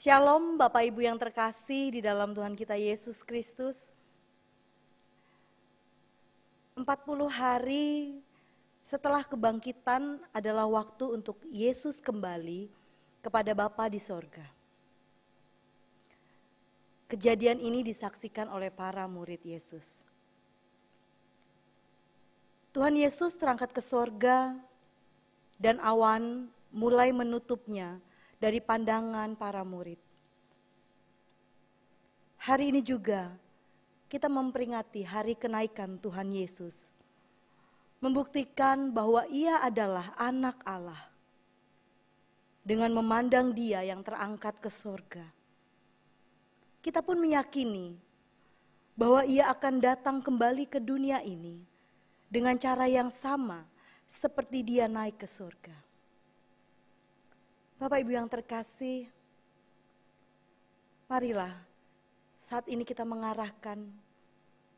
Shalom Bapak Ibu yang terkasih di dalam Tuhan kita Yesus Kristus. 40 hari setelah kebangkitan adalah waktu untuk Yesus kembali kepada Bapa di sorga. Kejadian ini disaksikan oleh para murid Yesus. Tuhan Yesus terangkat ke sorga dan awan mulai menutupnya dari pandangan para murid. Hari ini juga kita memperingati hari kenaikan Tuhan Yesus. Membuktikan bahwa Ia adalah anak Allah. Dengan memandang Dia yang terangkat ke sorga. Kita pun meyakini bahwa Ia akan datang kembali ke dunia ini dengan cara yang sama seperti Dia naik ke sorga. Bapak Ibu yang terkasih, marilah saat ini kita mengarahkan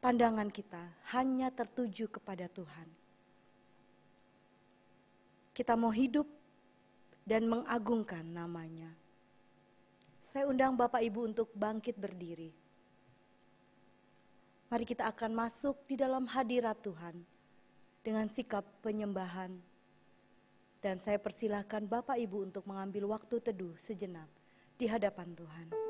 pandangan kita hanya tertuju kepada Tuhan. Kita mau hidup dan mengagungkan namanya. Saya undang Bapak Ibu untuk bangkit berdiri. Mari kita akan masuk di dalam hadirat Tuhan dengan sikap penyembahan. Dan saya persilahkan Bapak Ibu untuk mengambil waktu teduh sejenak di hadapan Tuhan.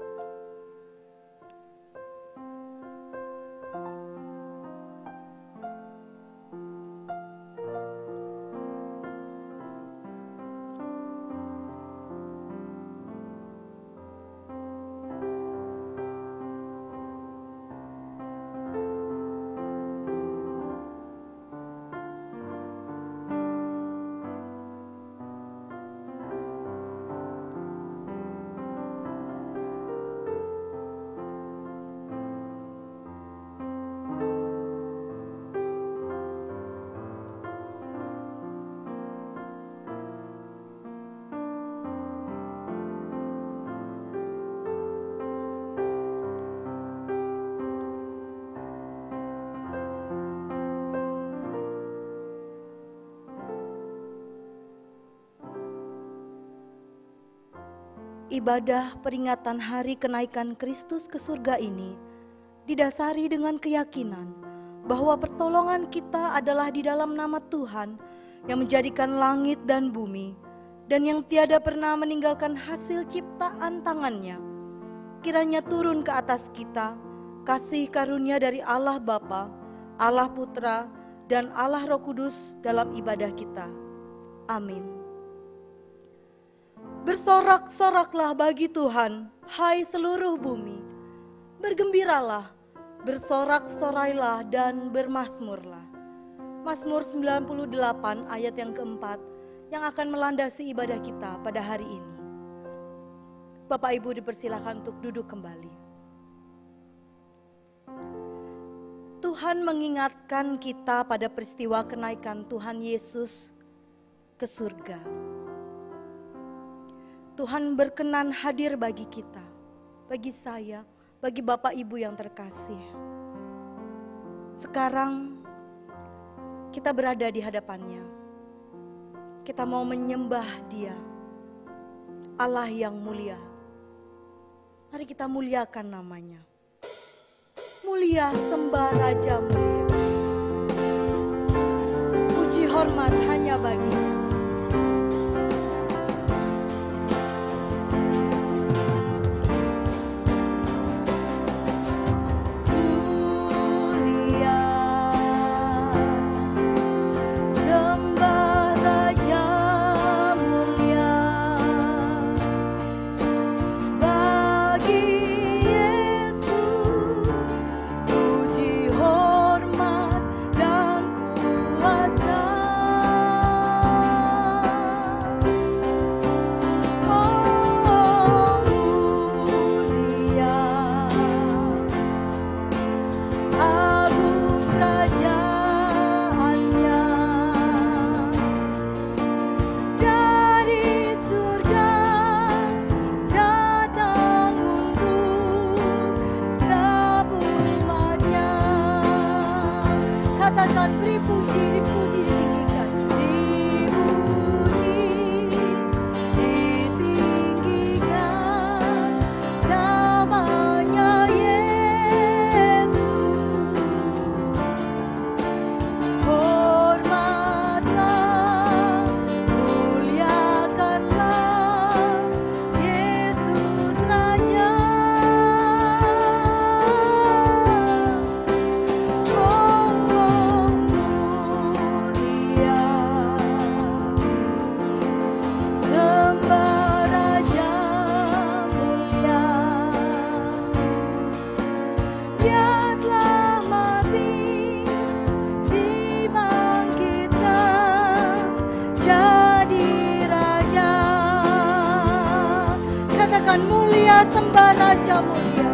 Ibadah peringatan hari kenaikan Kristus ke surga ini didasari dengan keyakinan bahwa pertolongan kita adalah di dalam nama Tuhan yang menjadikan langit dan bumi dan yang tiada pernah meninggalkan hasil ciptaan tangannya. Kiranya turun ke atas kita kasih karunia dari Allah Bapa, Allah Putra, dan Allah Roh Kudus dalam ibadah kita. Amin. Bersorak-soraklah bagi Tuhan, hai seluruh bumi. Bergembiralah, bersorak-sorailah dan bermazmurlah. Mazmur 98 ayat yang keempat yang akan melandasi ibadah kita pada hari ini. Bapak Ibu dipersilakan untuk duduk kembali. Tuhan mengingatkan kita pada peristiwa kenaikan Tuhan Yesus ke surga. Tuhan berkenan hadir bagi kita, bagi saya, bagi Bapak Ibu yang terkasih. Sekarang kita berada di hadapannya. Kita mau menyembah Dia, Allah yang mulia. Mari kita muliakan namanya. Mulia sembah Raja mulia. Puji hormat hanya bagi-Nya. Katakan beri puji, dipuji, ditinggikan. Dipuji, ditinggikan. katakan mulia, sembah Raja mulia.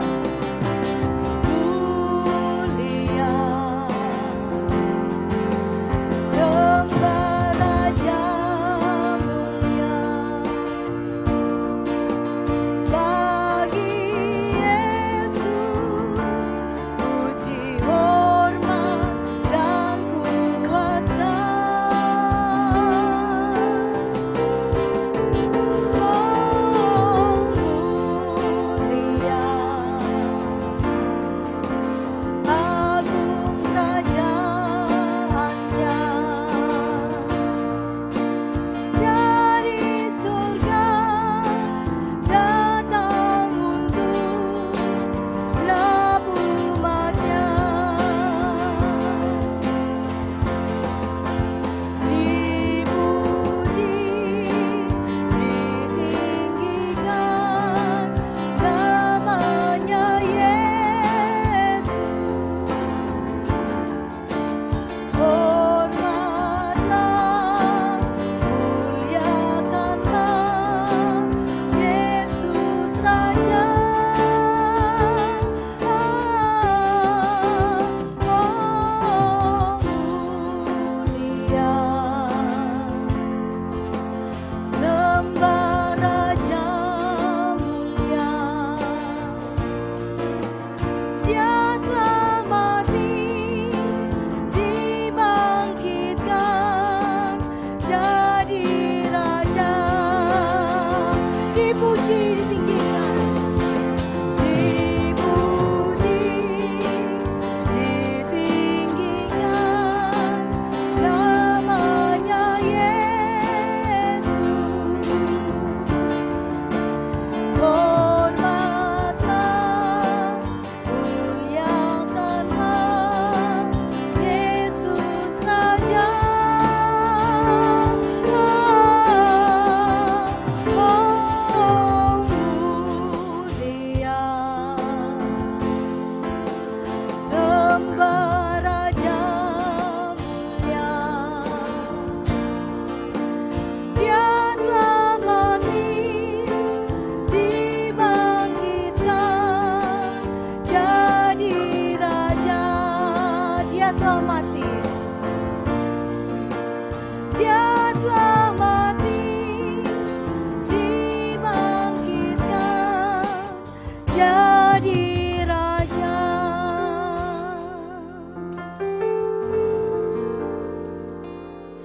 Mulia, sembah Raja mulia. Bagi Yesus puji, hormat dan kuasa.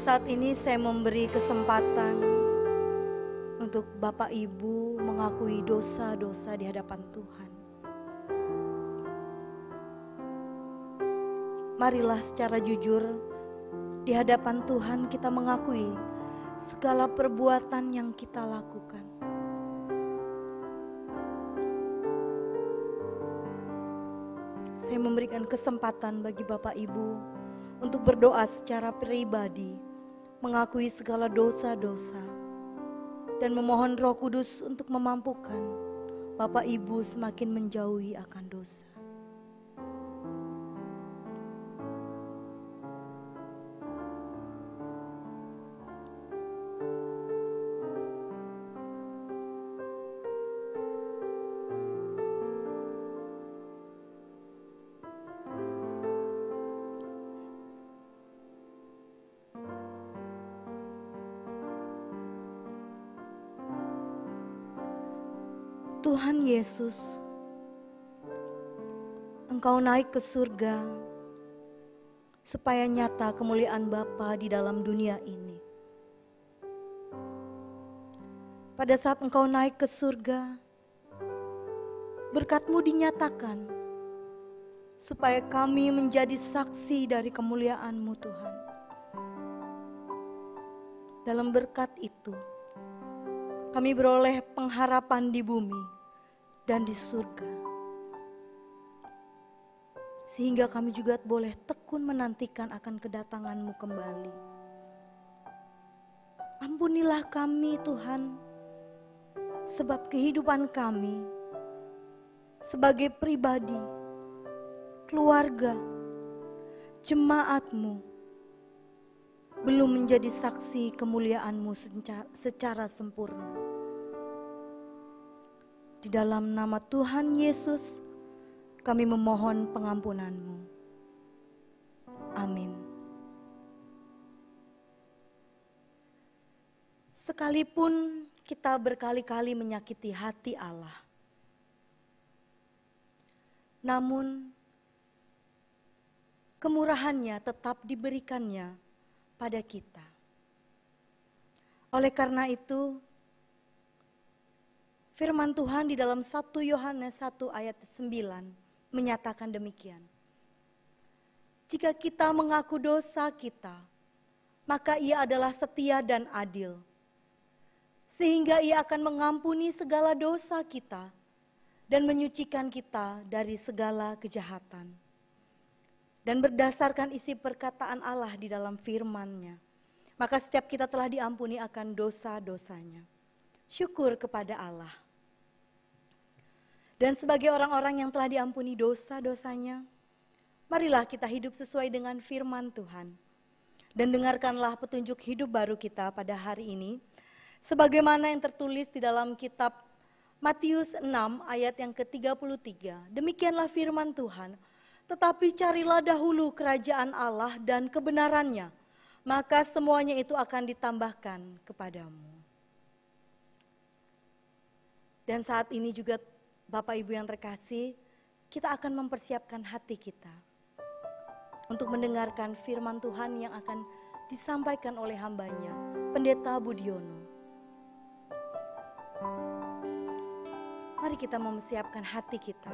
Saat ini saya memberi kesempatan untuk Bapak Ibu mengakui dosa-dosa di hadapan Tuhan. Marilah secara jujur di hadapan Tuhan kita mengakui segala perbuatan yang kita lakukan. Saya memberikan kesempatan bagi Bapak Ibu untuk berdoa secara pribadi, mengakui segala dosa-dosa, dan memohon Roh Kudus untuk memampukan Bapak Ibu semakin menjauhi akan dosa. Tuhan Yesus, Engkau naik ke surga supaya nyata kemuliaan Bapa di dalam dunia ini. Pada saat Engkau naik ke surga, berkat-Mu dinyatakan supaya kami menjadi saksi dari kemuliaan-Mu Tuhan. Dalam berkat itu, kami beroleh pengharapan di bumi dan di surga. Sehingga kami juga boleh tekun menantikan akan kedatangan-Mu kembali. Ampunilah kami Tuhan, sebab kehidupan kami sebagai pribadi, keluarga, jemaat-Mu belum menjadi saksi kemuliaan-Mu secara sempurna. Di dalam nama Tuhan Yesus, kami memohon pengampunan-Mu. Amin. Sekalipun kita berkali-kali menyakiti hati Allah, namun kemurahan-Nya tetap diberikannya pada kita. Oleh karena itu, firman Tuhan di dalam 1 Yohanes 1 ayat 9 menyatakan demikian. Jika kita mengaku dosa kita, maka Ia adalah setia dan adil, sehingga Ia akan mengampuni segala dosa kita dan menyucikan kita dari segala kejahatan. Dan berdasarkan isi perkataan Allah di dalam firman-Nya, maka setiap kita telah diampuni akan dosa-dosanya. Syukur kepada Allah. Dan sebagai orang-orang yang telah diampuni dosa-dosanya, marilah kita hidup sesuai dengan firman Tuhan. Dan dengarkanlah petunjuk hidup baru kita pada hari ini, sebagaimana yang tertulis di dalam kitab Matius 6 ayat yang ke-33. Demikianlah firman Tuhan, tetapi carilah dahulu kerajaan Allah dan kebenarannya, maka semuanya itu akan ditambahkan kepadamu. Dan saat ini juga Bapak Ibu yang terkasih, kita akan mempersiapkan hati kita untuk mendengarkan firman Tuhan yang akan disampaikan oleh hambanya, Pendeta Budiono. Mari kita mempersiapkan hati kita.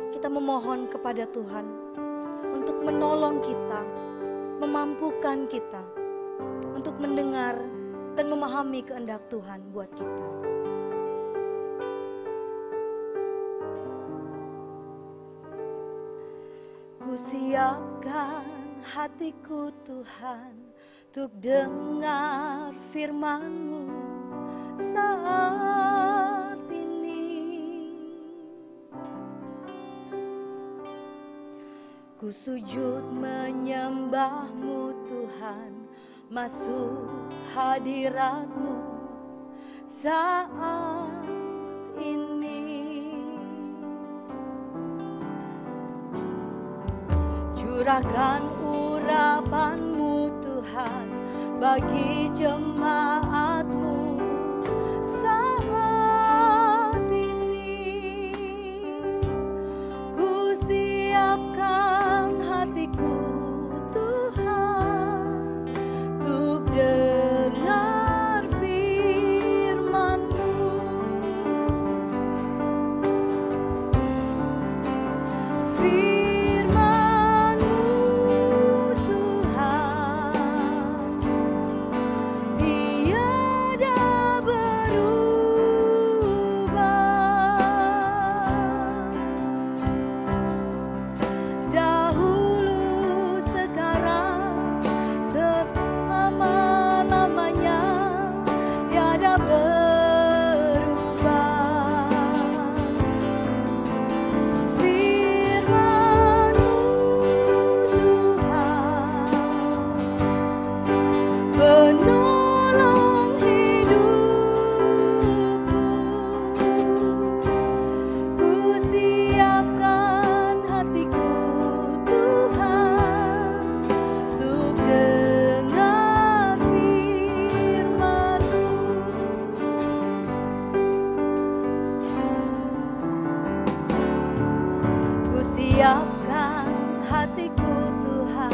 Kita memohon kepada Tuhan untuk menolong kita, memampukan kita untuk mendengar dan memahami kehendak Tuhan buat kita. Ku siapkan hatiku Tuhan untuk dengar firman-Mu saat ini. Ku sujud menyembah-Mu Tuhan, masuk hadirat-Mu saat ini. Curahkan urapan-Mu Tuhan bagi jemaat-Mu saat ini. Ku siapkan hatiku Tuhan untuk dengar firman-Mu. Siapkan hatiku Tuhan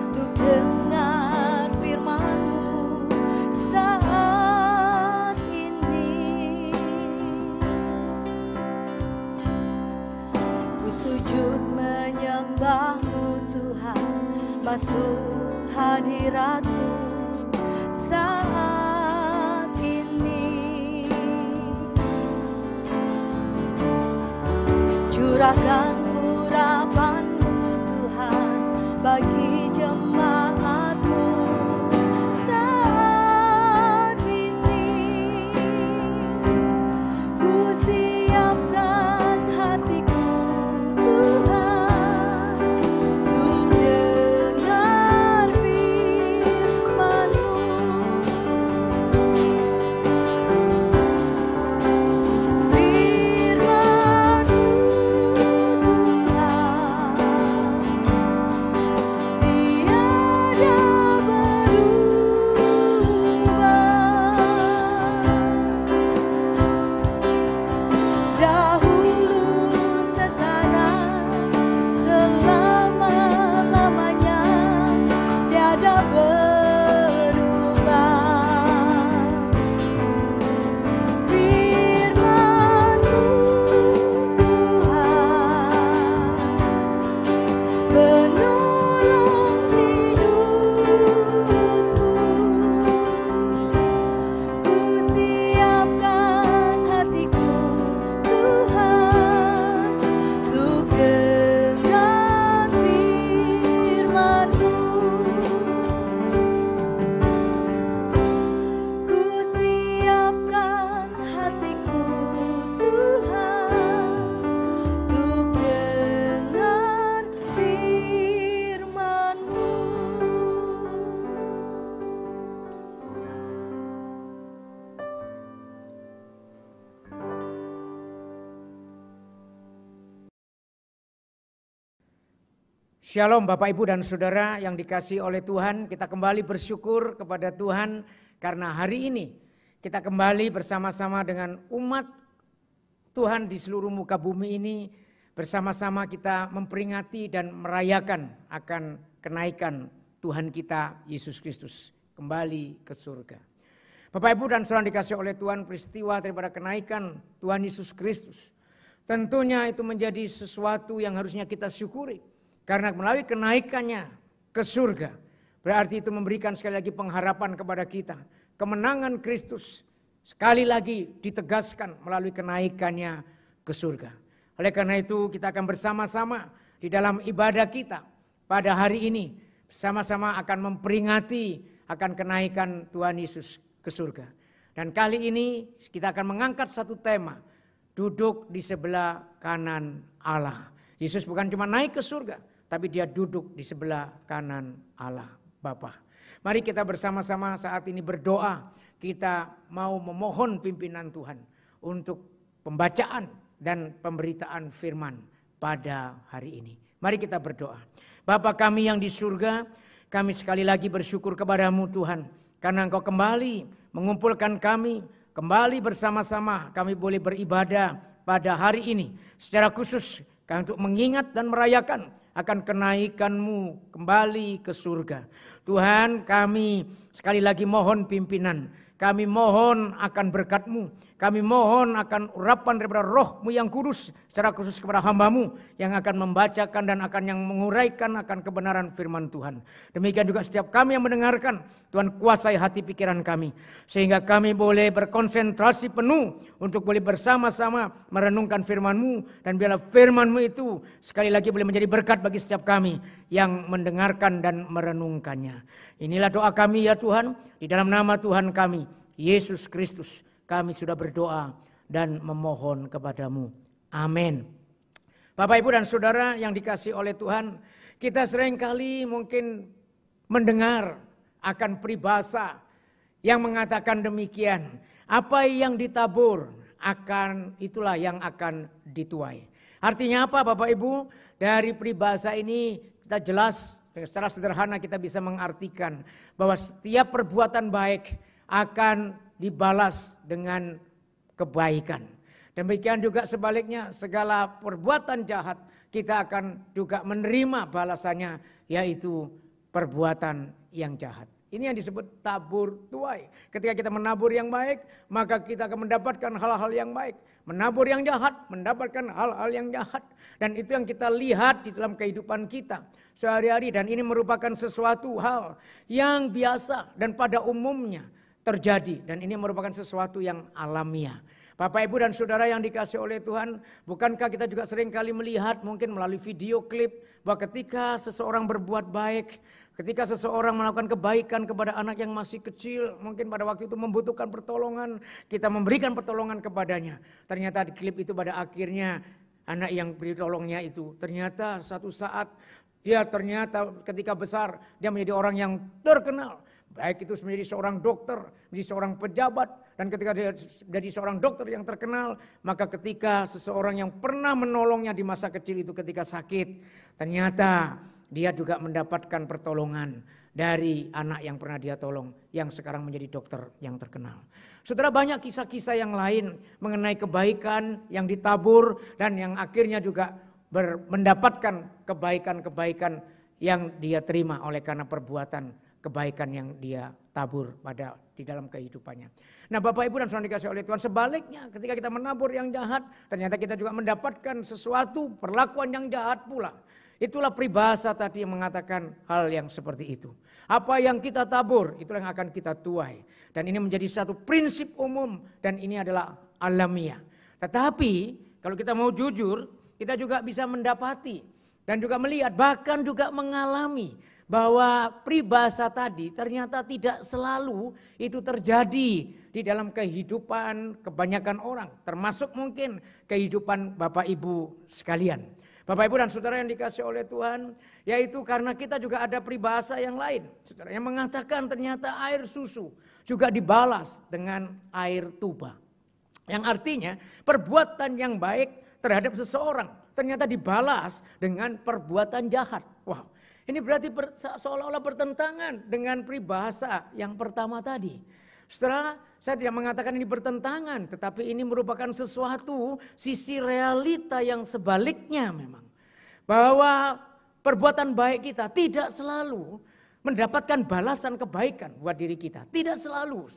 untuk dengar firman-Mu saat ini. Ku sujud menyembah-Mu Tuhan, masuk hadirat-Mu saat ini. Curahkan urapan-Mu Tuhan bagi jemaat-Mu saat ini. Ku siapkan hatiku Tuhan untuk dengar firman-Mu. Firman-Mu Shalom Bapak Ibu dan Saudara yang dikasihi oleh Tuhan. Kita kembali bersyukur kepada Tuhan karena hari ini kita kembali bersama-sama dengan umat Tuhan di seluruh muka bumi ini. Bersama-sama kita memperingati dan merayakan akan kenaikan Tuhan kita Yesus Kristus kembali ke surga. Bapak Ibu dan Saudara dikasihi oleh Tuhan, peristiwa daripada kenaikan Tuhan Yesus Kristus tentunya itu menjadi sesuatu yang harusnya kita syukuri. Karena melalui kenaikannya ke surga, berarti itu memberikan sekali lagi pengharapan kepada kita. Kemenangan Kristus sekali lagi ditegaskan melalui kenaikannya ke surga. Oleh karena itu kita akan bersama-sama di dalam ibadah kita pada hari ini. Bersama-sama akan memperingati akan kenaikan Tuhan Yesus ke surga. Dan kali ini kita akan mengangkat satu tema, duduk di sebelah kanan Allah. Yesus bukan cuma naik ke surga, tapi dia duduk di sebelah kanan Allah Bapa. Mari kita bersama-sama saat ini berdoa. Kita mau memohon pimpinan Tuhan untuk pembacaan dan pemberitaan firman pada hari ini. Mari kita berdoa. Bapa kami yang di surga, kami sekali lagi bersyukur kepadamu Tuhan. Karena Engkau kembali mengumpulkan kami, kembali bersama-sama kami boleh beribadah pada hari ini. Secara khusus untuk mengingat dan merayakan akan kenaikan-Mu kembali ke surga. Tuhan, kami sekali lagi mohon pimpinan. Kami mohon akan berkat-Mu. Kami mohon akan urapan daripada Roh-Mu yang kudus secara khusus kepada hamba-Mu yang akan membacakan dan akan yang menguraikan akan kebenaran firman Tuhan. Demikian juga setiap kami yang mendengarkan, Tuhan kuasai hati pikiran kami. Sehingga kami boleh berkonsentrasi penuh untuk boleh bersama-sama merenungkan firman-Mu. Dan biarlah firman-Mu itu sekali lagi boleh menjadi berkat bagi setiap kami yang mendengarkan dan merenungkannya. Inilah doa kami ya Tuhan, di dalam nama Tuhan kami, Yesus Kristus. Kami sudah berdoa dan memohon kepadamu. Amin. Bapak Ibu dan Saudara yang dikasihi oleh Tuhan, kita seringkali mungkin mendengar akan peribahasa yang mengatakan demikian. Apa yang ditabur akan itulah yang akan dituai. Artinya apa Bapak Ibu? Dari peribahasa ini kita jelas secara sederhana kita bisa mengartikan bahwa setiap perbuatan baik akan dibalas dengan kebaikan. Demikian juga sebaliknya segala perbuatan jahat kita akan juga menerima balasannya, yaitu perbuatan yang jahat. Ini yang disebut tabur tuai. Ketika kita menabur yang baik, maka kita akan mendapatkan hal-hal yang baik. Menabur yang jahat, mendapatkan hal-hal yang jahat. Dan itu yang kita lihat di dalam kehidupan kita sehari-hari. Dan ini merupakan sesuatu hal yang biasa dan pada umumnya terjadi, dan ini merupakan sesuatu yang alamiah. Bapak Ibu dan Saudara yang dikasihi oleh Tuhan, bukankah kita juga sering kali melihat mungkin melalui video klip bahwa ketika seseorang berbuat baik, ketika seseorang melakukan kebaikan kepada anak yang masih kecil, mungkin pada waktu itu membutuhkan pertolongan, kita memberikan pertolongan kepadanya. Ternyata di klip itu pada akhirnya anak yang ditolongnya itu ternyata satu saat dia ternyata ketika besar dia menjadi orang yang terkenal. Baik itu menjadi seorang dokter, menjadi seorang pejabat. Dan ketika dia jadi seorang dokter yang terkenal, maka ketika seseorang yang pernah menolongnya di masa kecil itu ketika sakit, ternyata dia juga mendapatkan pertolongan dari anak yang pernah dia tolong, yang sekarang menjadi dokter yang terkenal. Saudara, banyak kisah-kisah yang lain mengenai kebaikan yang ditabur dan yang akhirnya juga mendapatkan kebaikan-kebaikan yang dia terima oleh karena perbuatan kebaikan yang dia tabur di dalam kehidupannya. Nah Bapak Ibu dan Saudara dikasihi oleh Tuhan, sebaliknya ketika kita menabur yang jahat, ternyata kita juga mendapatkan sesuatu perlakuan yang jahat pula. Itulah peribahasa tadi yang mengatakan hal yang seperti itu. Apa yang kita tabur, itulah yang akan kita tuai. Dan ini menjadi satu prinsip umum dan ini adalah alamiah. Tetapi kalau kita mau jujur, kita juga bisa mendapati dan juga melihat, bahkan juga mengalami bahwa peribahasa tadi ternyata tidak selalu itu terjadi di dalam kehidupan kebanyakan orang. Termasuk mungkin kehidupan Bapak Ibu sekalian. Bapak Ibu dan Saudara yang dikasihi oleh Tuhan, yaitu karena kita juga ada peribahasa yang lain. Saudara, yang mengatakan ternyata air susu juga dibalas dengan air tuba. Yang artinya perbuatan yang baik terhadap seseorang ternyata dibalas dengan perbuatan jahat. Wah, ini berarti seolah-olah bertentangan dengan peribahasa yang pertama tadi. Setelah saya tidak mengatakan ini bertentangan, tetapi ini merupakan sesuatu sisi realita yang sebaliknya memang. Bahwa perbuatan baik kita tidak selalu mendapatkan balasan kebaikan buat diri kita. Tidak selalu.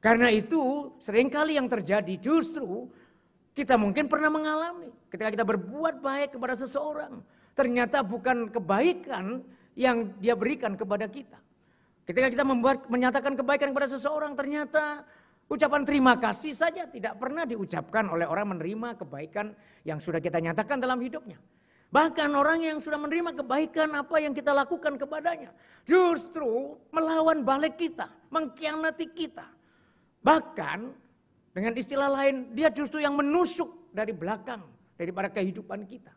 Karena itu seringkali yang terjadi justru kita mungkin pernah mengalami ketika kita berbuat baik kepada seseorang. Ternyata bukan kebaikan yang dia berikan kepada kita. Ketika kita menyatakan kebaikan kepada seseorang, ternyata ucapan terima kasih saja tidak pernah diucapkan oleh orang menerima kebaikan yang sudah kita nyatakan dalam hidupnya. Bahkan orang yang sudah menerima kebaikan apa yang kita lakukan kepadanya, justru melawan balik kita, mengkhianati kita. Bahkan dengan istilah lain, dia justru yang menusuk dari belakang daripada kehidupan kita.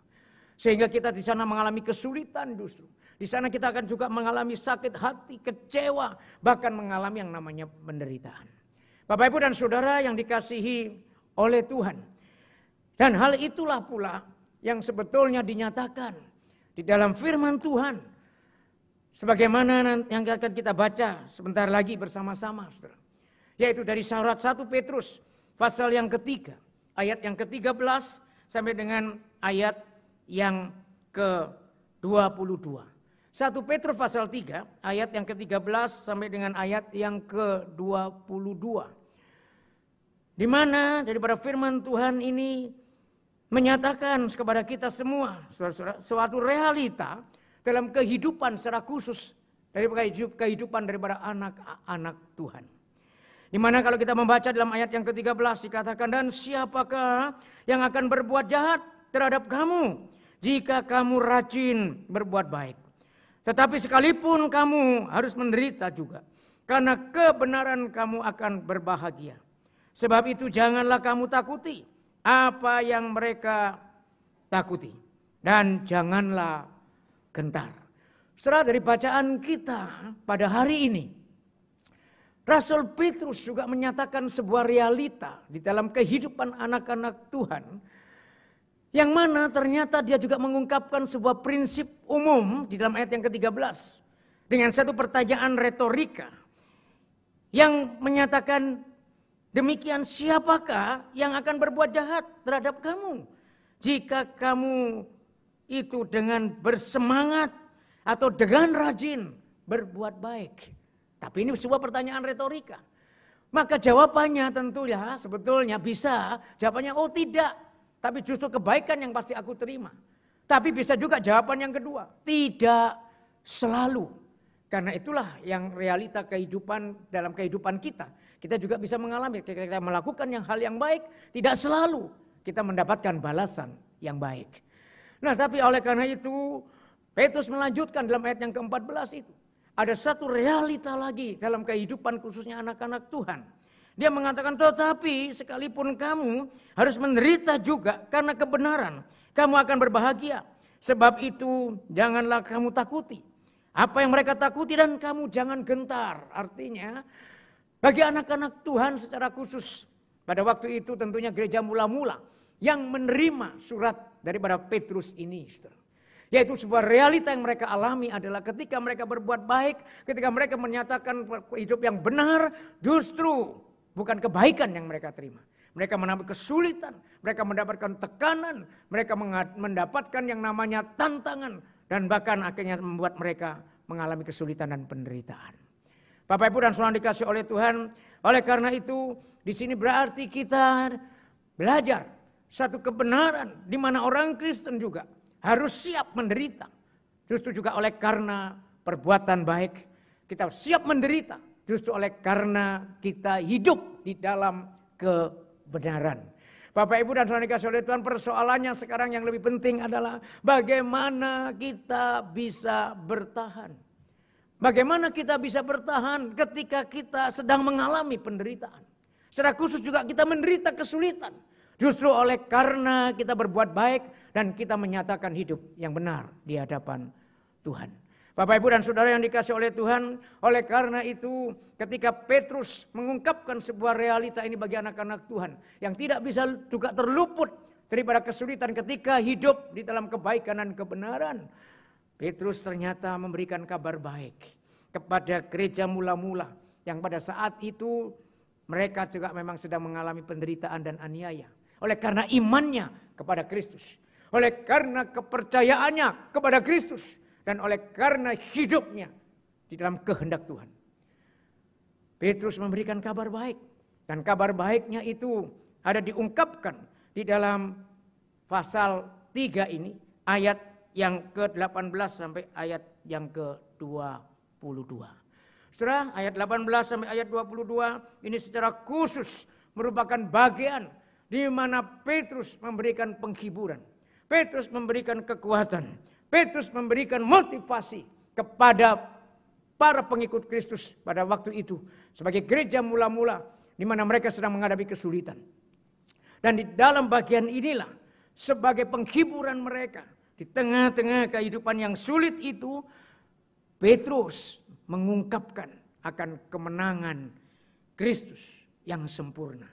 Sehingga kita di sana mengalami kesulitan justru. Di sana kita akan juga mengalami sakit hati, kecewa, bahkan mengalami yang namanya penderitaan. Bapak, Ibu, dan Saudara yang dikasihi oleh Tuhan. Dan hal itulah pula yang sebetulnya dinyatakan di dalam firman Tuhan. Sebagaimana yang akan kita baca sebentar lagi bersama-sama, Saudara. Yaitu dari surat 1 Petrus pasal yang ketiga, ayat yang ke-13 sampai dengan ayat yang ke-22. 1 Petrus pasal 3 ayat yang ke-13 sampai dengan ayat yang ke-22. Di mana daripada firman Tuhan ini menyatakan kepada kita semua suatu realita dalam kehidupan secara khusus daripada kehidupan daripada anak-anak Tuhan. Di mana kalau kita membaca dalam ayat yang ke-13 dikatakan, dan siapakah yang akan berbuat jahat terhadap kamu jika kamu rajin berbuat baik. Tetapi sekalipun kamu harus menderita juga, karena kebenaran kamu akan berbahagia. Sebab itu janganlah kamu takuti apa yang mereka takuti, dan janganlah gentar. Setelah dari bacaan kita pada hari ini, Rasul Petrus juga menyatakan sebuah realita di dalam kehidupan anak-anak Tuhan, yang mana ternyata dia juga mengungkapkan sebuah prinsip umum di dalam ayat yang ke-13. Dengan satu pertanyaan retorika yang menyatakan demikian, siapakah yang akan berbuat jahat terhadap kamu jika kamu itu dengan bersemangat atau dengan rajin berbuat baik. Tapi ini sebuah pertanyaan retorika. Maka jawabannya tentunya sebetulnya bisa, jawabannya oh tidak. Tapi justru kebaikan yang pasti aku terima. Tapi bisa juga jawaban yang kedua, tidak selalu. Karena itulah yang realita kehidupan dalam kehidupan kita. Kita juga bisa mengalami ketika kita melakukan hal yang baik, tidak selalu kita mendapatkan balasan yang baik. Nah, tapi oleh karena itu Petrus melanjutkan dalam ayat yang ke-14 itu. Ada satu realita lagi dalam kehidupan khususnya anak-anak Tuhan. Dia mengatakan, tetapi sekalipun kamu harus menderita juga karena kebenaran, kamu akan berbahagia. Sebab itu janganlah kamu takuti apa yang mereka takuti, dan kamu jangan gentar. Artinya bagi anak-anak Tuhan secara khusus pada waktu itu tentunya gereja mula-mula yang menerima surat daripada Petrus ini, yaitu sebuah realita yang mereka alami adalah ketika mereka berbuat baik, ketika mereka menyatakan hidup yang benar, justru bukan kebaikan yang mereka terima. Mereka mengalami kesulitan, mereka mendapatkan tekanan, mereka mendapatkan yang namanya tantangan, dan bahkan akhirnya membuat mereka mengalami kesulitan dan penderitaan. Bapak, Ibu, dan Saudara dikasih oleh Tuhan, oleh karena itu di sini berarti kita belajar satu kebenaran di mana orang Kristen juga harus siap menderita. Justru juga oleh karena perbuatan baik kita siap menderita. Justru oleh karena kita hidup di dalam kebenaran. Bapak, Ibu, dan Saudara dikasih oleh Tuhan, persoalannya sekarang yang lebih penting adalah bagaimana kita bisa bertahan. Bagaimana kita bisa bertahan ketika kita sedang mengalami penderitaan. Secara khusus juga kita menderita kesulitan. Justru oleh karena kita berbuat baik dan kita menyatakan hidup yang benar di hadapan Tuhan. Bapak, Ibu, dan Saudara yang dikasih oleh Tuhan, oleh karena itu ketika Petrus mengungkapkan sebuah realita ini bagi anak-anak Tuhan yang tidak bisa juga terluput daripada kesulitan ketika hidup di dalam kebaikan dan kebenaran, Petrus ternyata memberikan kabar baik kepada gereja mula-mula yang pada saat itu mereka juga memang sedang mengalami penderitaan dan aniaya. Oleh karena imannya kepada Kristus, oleh karena kepercayaannya kepada Kristus, dan oleh karena hidupnya di dalam kehendak Tuhan. Petrus memberikan kabar baik. Dan kabar baiknya itu ada diungkapkan di dalam pasal 3 ini, ayat yang ke-18 sampai ayat yang ke-22. Saudara, ayat 18 sampai ayat 22 ini secara khusus merupakan bagian di mana Petrus memberikan penghiburan. Petrus memberikan kekuatan. Petrus memberikan motivasi kepada para pengikut Kristus pada waktu itu sebagai gereja mula-mula di mana mereka sedang menghadapi kesulitan. Dan di dalam bagian inilah sebagai penghiburan mereka di tengah-tengah kehidupan yang sulit itu, Petrus mengungkapkan akan kemenangan Kristus yang sempurna.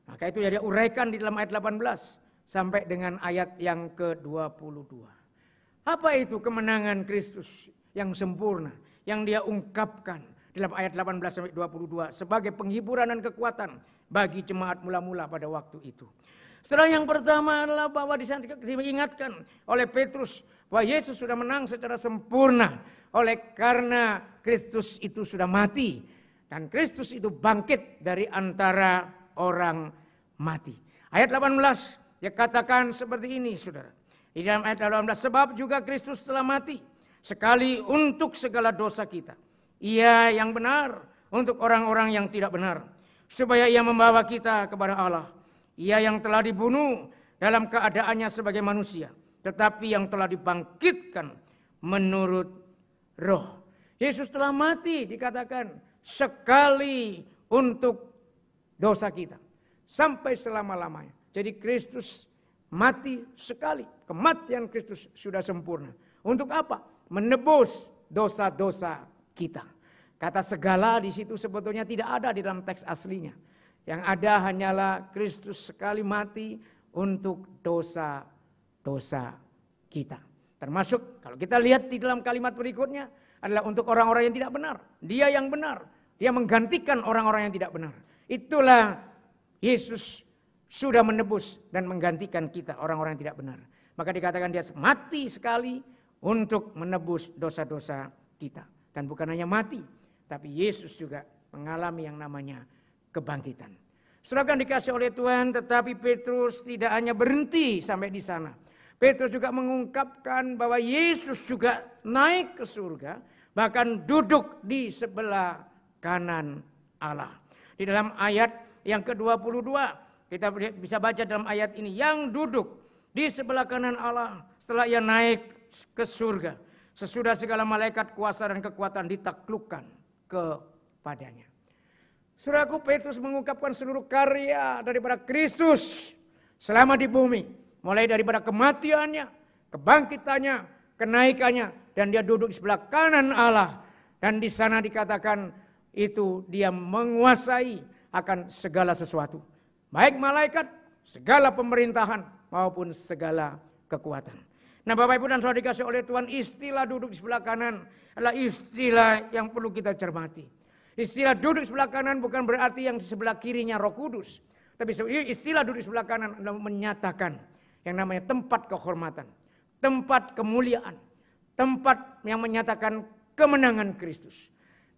Maka itu dia uraikan di dalam ayat 18 sampai dengan ayat yang ke-22. Apa itu kemenangan Kristus yang sempurna yang dia ungkapkan dalam ayat 18 sampai 22 sebagai penghiburan dan kekuatan bagi jemaat mula-mula pada waktu itu. Setelah yang pertama adalah bahwa diingatkan oleh Petrus bahwa Yesus sudah menang secara sempurna oleh karena Kristus itu sudah mati dan Kristus itu bangkit dari antara orang mati. Ayat 18 dia katakan seperti ini, saudara. Di dalam ayat 18, sebab juga Kristus telah mati sekali untuk segala dosa kita. Ia yang benar untuk orang-orang yang tidak benar, supaya ia membawa kita kepada Allah. Ia yang telah dibunuh dalam keadaannya sebagai manusia, tetapi yang telah dibangkitkan menurut roh. Yesus telah mati dikatakan sekali untuk dosa kita, sampai selama-lamanya. Jadi Kristus mati sekali, kematian Kristus sudah sempurna. Untuk apa? Menebus dosa-dosa kita. Kata segala di situ sebetulnya tidak ada di dalam teks aslinya. Yang ada hanyalah Kristus sekali mati untuk dosa-dosa kita. Termasuk kalau kita lihat di dalam kalimat berikutnya adalah untuk orang-orang yang tidak benar. Dia yang benar. Dia menggantikan orang-orang yang tidak benar. Itulah Yesus sudah menebus dan menggantikan kita orang-orang yang tidak benar. Maka dikatakan dia mati sekali untuk menebus dosa-dosa kita. Dan bukan hanya mati, tapi Yesus juga mengalami yang namanya kebangkitan. Saudara kan dikasih oleh Tuhan, tetapi Petrus tidak hanya berhenti sampai di sana. Petrus juga mengungkapkan bahwa Yesus juga naik ke surga, bahkan duduk di sebelah kanan Allah. Di dalam ayat yang ke-22, kita bisa baca dalam ayat ini, yang duduk di sebelah kanan Allah setelah ia naik ke surga. Sesudah segala malaikat kuasa dan kekuatan ditaklukkan kepadanya. Saudaraku, Petrus mengungkapkan seluruh karya daripada Kristus selama di bumi. Mulai daripada kematiannya, kebangkitannya, kenaikannya. Dan dia duduk di sebelah kanan Allah. Dan di sana dikatakan itu dia menguasai akan segala sesuatu. Baik malaikat, segala pemerintahan maupun segala kekuatan. Nah Bapak Ibu dan Saudara dikasih oleh Tuhan, istilah duduk di sebelah kanan adalah istilah yang perlu kita cermati. Istilah duduk di sebelah kanan bukan berarti yang di sebelah kirinya Roh Kudus. Tapi istilah duduk di sebelah kanan adalah menyatakan yang namanya tempat kehormatan, tempat kemuliaan, tempat yang menyatakan kemenangan Kristus.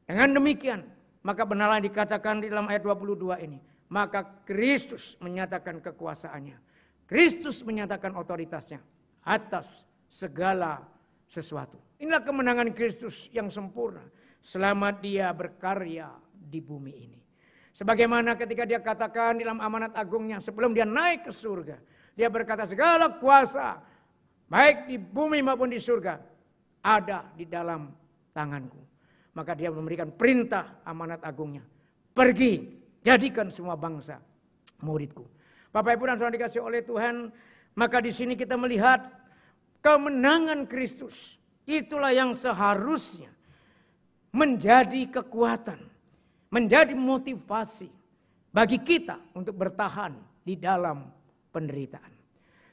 Dengan demikian, maka benarlah dikatakan di dalam ayat 22 ini, maka Kristus menyatakan kekuasaannya. Kristus menyatakan otoritasnya atas segala sesuatu. Inilah kemenangan Kristus yang sempurna selama dia berkarya di bumi ini. Sebagaimana ketika dia katakan dalam amanat agungnya sebelum dia naik ke surga. Dia berkata segala kuasa baik di bumi maupun di surga ada di dalam tanganku. Maka dia memberikan perintah amanat agungnya. Pergi, jadikan semua bangsa muridku. Bapak Ibu dan Saudara dikasih oleh Tuhan. Maka di sini kita melihat kemenangan Kristus. Itulah yang seharusnya menjadi kekuatan, menjadi motivasi bagi kita untuk bertahan di dalam penderitaan.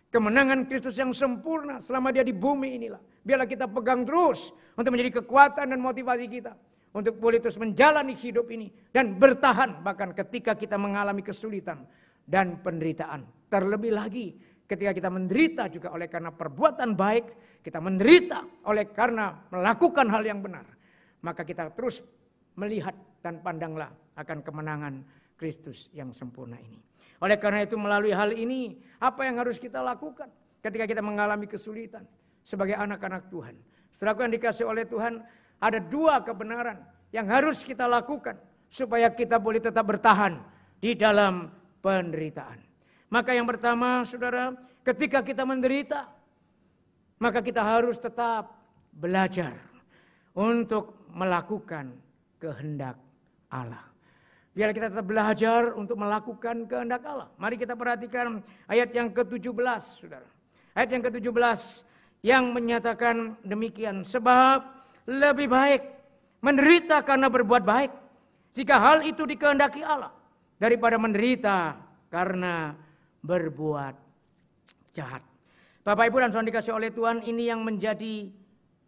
Kemenangan Kristus yang sempurna selama dia di bumi inilah. Biarlah kita pegang terus untuk menjadi kekuatan dan motivasi kita. Untuk boleh terus menjalani hidup ini. Dan bertahan bahkan ketika kita mengalami kesulitan dan penderitaan. Terlebih lagi ketika kita menderita juga oleh karena perbuatan baik. Kita menderita oleh karena melakukan hal yang benar. Maka kita terus melihat dan pandanglah akan kemenangan Kristus yang sempurna ini. Oleh karena itu melalui hal ini, apa yang harus kita lakukan ketika kita mengalami kesulitan sebagai anak-anak Tuhan. Saudaraku yang dikasihi oleh Tuhan, ada dua kebenaran yang harus kita lakukan supaya kita boleh tetap bertahan di dalam penderitaan. Maka yang pertama, saudara, ketika kita menderita, maka kita harus tetap belajar untuk melakukan kehendak Allah. Biar kita tetap belajar untuk melakukan kehendak Allah. Mari kita perhatikan ayat yang ke-17, saudara. Ayat yang ke-17 yang menyatakan demikian. Sebab lebih baik menderita karena berbuat baik, jika hal itu dikehendaki Allah, daripada menderita karena berbuat jahat. Bapak Ibu dan saudara dikasihi oleh Tuhan, ini yang menjadi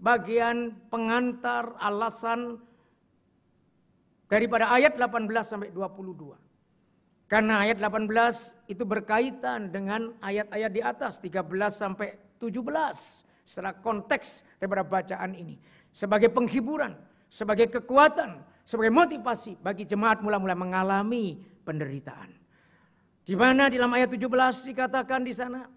bagian pengantar alasan daripada ayat 18 sampai 22. Karena ayat 18 itu berkaitan dengan ayat-ayat di atas 13 sampai 17. Secara konteks daripada bacaan ini. Sebagai penghiburan, sebagai kekuatan, sebagai motivasi bagi jemaat mula-mula mengalami penderitaan. Di mana di dalam ayat 17 dikatakan di sana,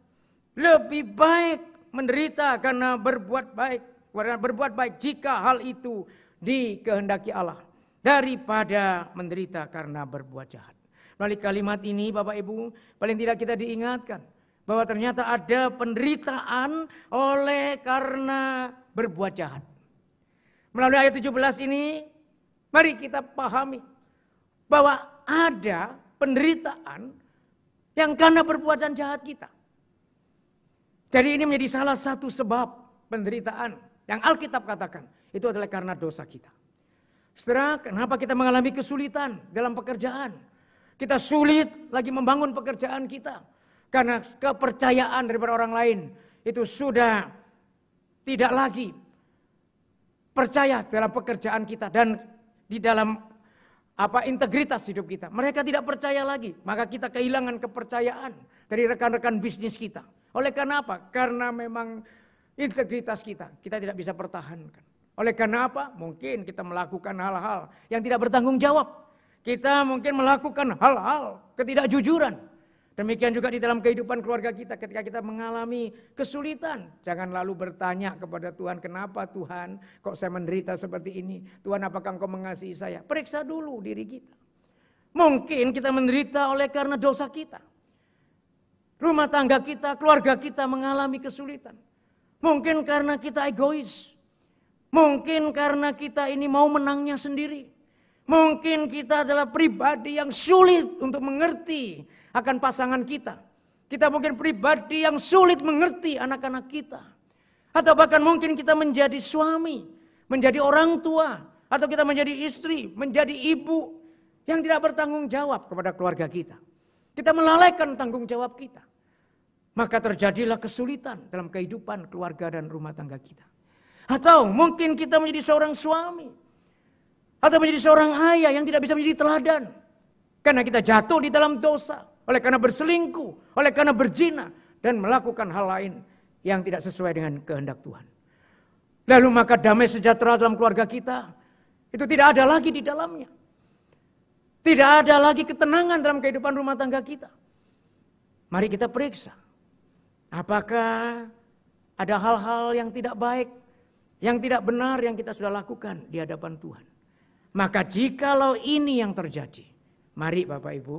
lebih baik menderita karena berbuat baik. Berbuat baik jika hal itu dikehendaki Allah, daripada menderita karena berbuat jahat. Melalui kalimat ini Bapak Ibu, paling tidak kita diingatkan bahwa ternyata ada penderitaan oleh karena berbuat jahat. Melalui ayat 17 ini, mari kita pahami bahwa ada penderitaan yang karena perbuatan jahat kita. Jadi ini menjadi salah satu sebab penderitaan yang Alkitab katakan, itu adalah karena dosa kita. Saudara, kenapa kita mengalami kesulitan dalam pekerjaan? Kita sulit lagi membangun pekerjaan kita. Karena kepercayaan daripada orang lain itu sudah tidak lagi percaya dalam pekerjaan kita dan di dalam integritas hidup kita. Mereka tidak percaya lagi, maka kita kehilangan kepercayaan dari rekan-rekan bisnis kita. Oleh karena apa? Karena memang integritas kita tidak bisa pertahankan. Oleh karena apa? Mungkin kita melakukan hal-hal yang tidak bertanggung jawab. Kita mungkin melakukan hal-hal ketidakjujuran. Demikian juga di dalam kehidupan keluarga kita ketika kita mengalami kesulitan. Jangan lalu bertanya kepada Tuhan, kenapa Tuhan kok saya menderita seperti ini? Tuhan, apakah Engkau mengasihi saya? Periksa dulu diri kita. Mungkin kita menderita oleh karena dosa kita. Rumah tangga kita, keluarga kita mengalami kesulitan. Mungkin karena kita egois. Mungkin karena kita ini mau menangnya sendiri. Mungkin kita adalah pribadi yang sulit untuk mengerti akan pasangan kita. Kita mungkin pribadi yang sulit mengerti anak-anak kita. Atau bahkan mungkin kita menjadi suami, menjadi orang tua. Atau kita menjadi istri, menjadi ibu yang tidak bertanggung jawab kepada keluarga kita. Kita melalaikan tanggung jawab kita. Maka terjadilah kesulitan dalam kehidupan keluarga dan rumah tangga kita. Atau mungkin kita menjadi seorang suami. Atau menjadi seorang ayah yang tidak bisa menjadi teladan. Karena kita jatuh di dalam dosa. Oleh karena berselingkuh. Oleh karena berzina. Dan melakukan hal lain yang tidak sesuai dengan kehendak Tuhan. Lalu maka damai sejahtera dalam keluarga kita. Itu tidak ada lagi di dalamnya. Tidak ada lagi ketenangan dalam kehidupan rumah tangga kita. Mari kita periksa. Apakah ada hal-hal yang tidak baik, yang tidak benar yang kita sudah lakukan di hadapan Tuhan. Maka jikalau ini yang terjadi, mari Bapak Ibu,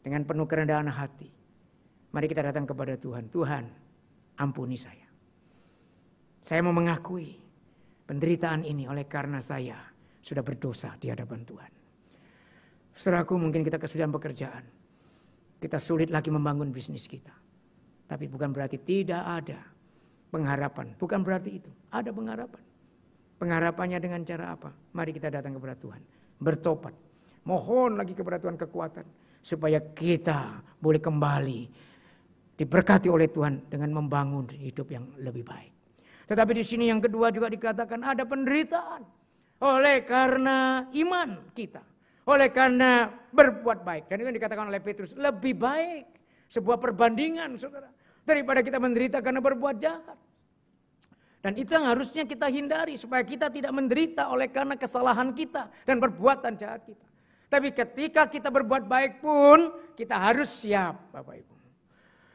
dengan penuh kerendahan hati, mari kita datang kepada Tuhan. Tuhan, ampuni saya. Saya mau mengakui penderitaan ini oleh karena saya sudah berdosa di hadapan Tuhan. Saudaraku, mungkin kita kesulitan pekerjaan. Kita sulit lagi membangun bisnis kita. Tapi bukan berarti tidak ada pengharapan. Bukan berarti itu. Ada pengharapan. Pengharapannya dengan cara apa? Mari kita datang kepada Tuhan. Bertobat. Mohon lagi kepada Tuhan kekuatan. Supaya kita boleh kembali diberkati oleh Tuhan dengan membangun hidup yang lebih baik. Tetapi di sini yang kedua juga dikatakan ada penderitaan oleh karena iman kita, oleh karena berbuat baik. Dan itu yang dikatakan oleh Petrus, lebih baik sebuah perbandingan saudara, daripada kita menderita karena berbuat jahat. Dan itu yang harusnya kita hindari supaya kita tidak menderita oleh karena kesalahan kita dan perbuatan jahat kita. Tapi ketika kita berbuat baik pun kita harus siap Bapak Ibu.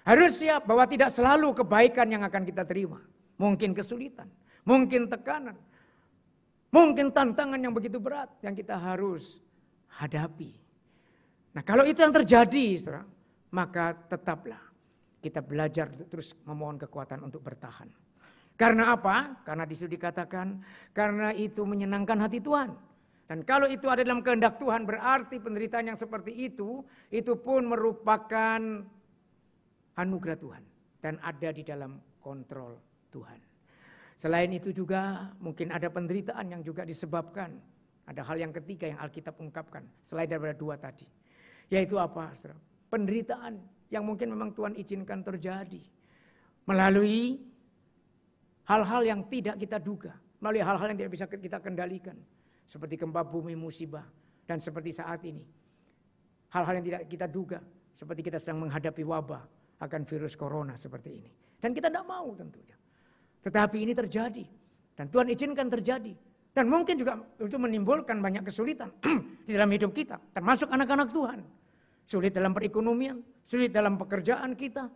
Harus siap bahwa tidak selalu kebaikan yang akan kita terima. Mungkin kesulitan, mungkin tekanan, mungkin tantangan yang begitu berat yang kita harus hadapi. Nah kalau itu yang terjadi saudara, maka tetaplah kita belajar terus memohon kekuatan untuk bertahan. Karena apa? Karena disitu dikatakan, karena itu menyenangkan hati Tuhan. Dan kalau itu ada dalam kehendak Tuhan, berarti penderitaan yang seperti itu pun merupakan anugerah Tuhan. Dan ada di dalam kontrol Tuhan. Selain itu juga mungkin ada penderitaan yang juga disebabkan. Ada hal yang ketiga yang Alkitab ungkapkan, selain daripada dua tadi. Yaitu apa? Penderitaan yang mungkin memang Tuhan izinkan terjadi. Melalui hal-hal yang tidak kita duga, melalui hal-hal yang tidak bisa kita kendalikan. Seperti gempa bumi, musibah, dan seperti saat ini. Hal-hal yang tidak kita duga, seperti kita sedang menghadapi wabah akan virus corona seperti ini. Dan kita tidak mau tentunya. Tetapi ini terjadi, dan Tuhan izinkan terjadi. Dan mungkin juga itu menimbulkan banyak kesulitan di dalam hidup kita, termasuk anak-anak Tuhan. Sulit dalam perekonomian, sulit dalam pekerjaan kita,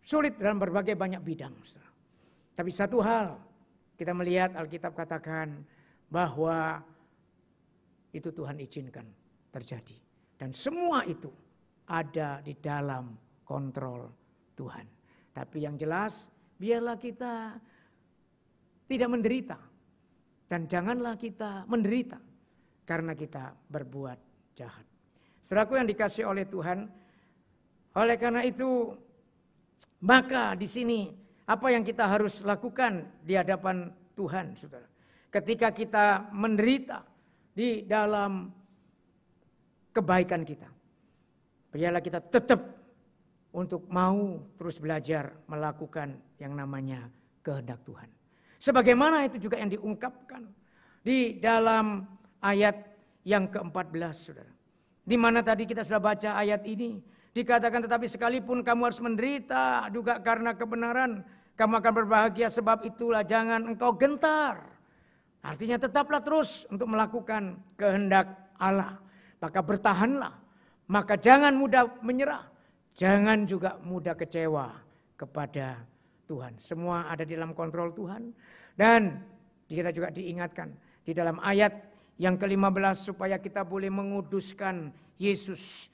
sulit dalam berbagai banyak bidang. Tapi satu hal, kita melihat Alkitab katakan bahwa itu Tuhan izinkan terjadi. Dan semua itu ada di dalam kontrol Tuhan. Tapi yang jelas, biarlah kita tidak menderita. Dan janganlah kita menderita karena kita berbuat jahat. Saudaraku yang dikasihi oleh Tuhan, oleh karena itu, maka di sini apa yang kita harus lakukan di hadapan Tuhan, saudara. Ketika kita menderita di dalam kebaikan kita. Biarlah kita tetap untuk mau terus belajar melakukan yang namanya kehendak Tuhan. Sebagaimana itu juga yang diungkapkan di dalam ayat yang ke-14, saudara. Di mana tadi kita sudah baca ayat ini. Dikatakan tetapi sekalipun kamu harus menderita juga karena kebenaran, kamu akan berbahagia, sebab itulah jangan engkau gentar. Artinya tetaplah terus untuk melakukan kehendak Allah. Maka bertahanlah. Maka jangan mudah menyerah. Jangan juga mudah kecewa kepada Tuhan. Semua ada di dalam kontrol Tuhan. Dan kita juga diingatkan di dalam ayat yang ke-15 supaya kita boleh menguduskan Yesus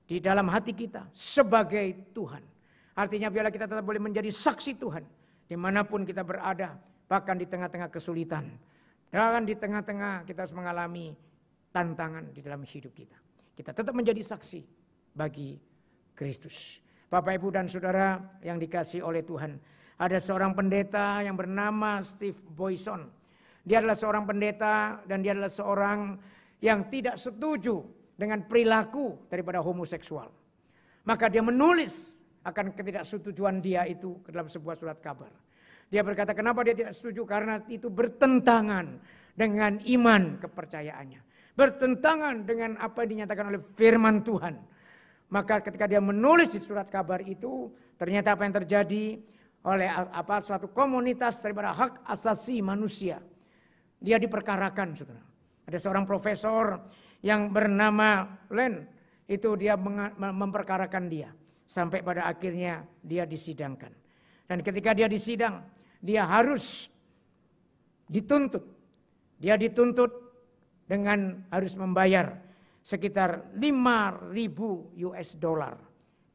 di dalam hati kita sebagai Tuhan. Artinya biarlah kita tetap boleh menjadi saksi Tuhan dimanapun kita berada, bahkan di tengah-tengah kesulitan, dan di tengah-tengah kita harus mengalami tantangan di dalam hidup kita. Kita tetap menjadi saksi bagi Kristus. Bapak, Ibu, dan Saudara yang dikasihi oleh Tuhan, ada seorang pendeta yang bernama Steve Boyson. Dia adalah seorang pendeta dan dia adalah seorang yang tidak setuju dengan perilaku daripada homoseksual. Maka dia menulis akan ketidaksetujuan dia itu ke dalam sebuah surat kabar. Dia berkata kenapa dia tidak setuju, karena itu bertentangan dengan iman kepercayaannya. Bertentangan dengan apa yang dinyatakan oleh firman Tuhan. Maka ketika dia menulis di surat kabar itu, ternyata apa yang terjadi oleh satu komunitas daripada hak asasi manusia. Dia diperkarakan, saudara. Ada seorang profesor yang bernama Len, itu dia memperkarakan dia. Sampai pada akhirnya dia disidangkan. Dan ketika dia disidang, dia harus dituntut. Dia dituntut dengan harus membayar sekitar 5.000 US dollar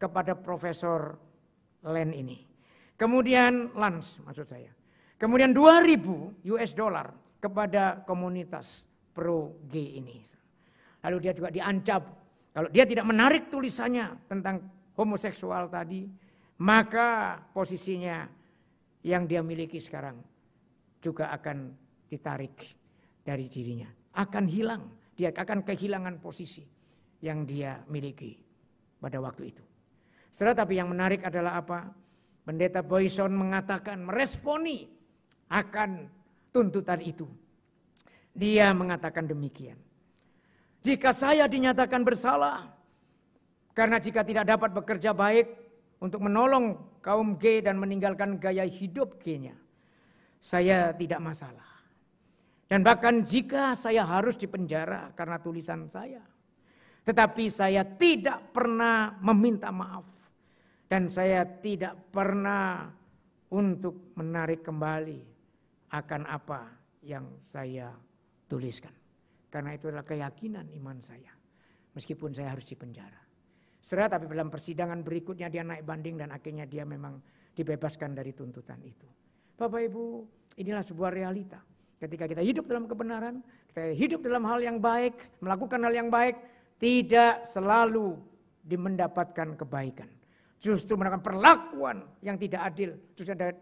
kepada Profesor Len ini. Kemudian Lance maksud saya. Kemudian 2.000 US dollar kepada komunitas pro-gay ini. Lalu dia juga diancam. Kalau dia tidak menarik tulisannya tentang homoseksual tadi, maka posisinya yang dia miliki sekarang juga akan ditarik dari dirinya. Akan hilang, dia akan kehilangan posisi yang dia miliki pada waktu itu. Saudara, tapi yang menarik adalah apa? Pendeta Boyson mengatakan, meresponi akan tuntutan itu. Dia mengatakan demikian. Jika saya dinyatakan bersalah, karena jika tidak dapat bekerja baik untuk menolong kaum G dan meninggalkan gaya hidup G-nya, saya tidak masalah. Dan bahkan jika saya harus dipenjara karena tulisan saya, tetapi saya tidak pernah meminta maaf. Dan saya tidak pernah untuk menarik kembali akan apa yang saya tuliskan. Karena itu adalah keyakinan iman saya. Meskipun saya harus dipenjara. Saudara, tapi dalam persidangan berikutnya dia naik banding dan akhirnya dia memang dibebaskan dari tuntutan itu. Bapak Ibu, inilah sebuah realita. Ketika kita hidup dalam kebenaran, kita hidup dalam hal yang baik, melakukan hal yang baik, tidak selalu mendapatkan kebaikan. Justru mendapatkan perlakuan yang tidak adil,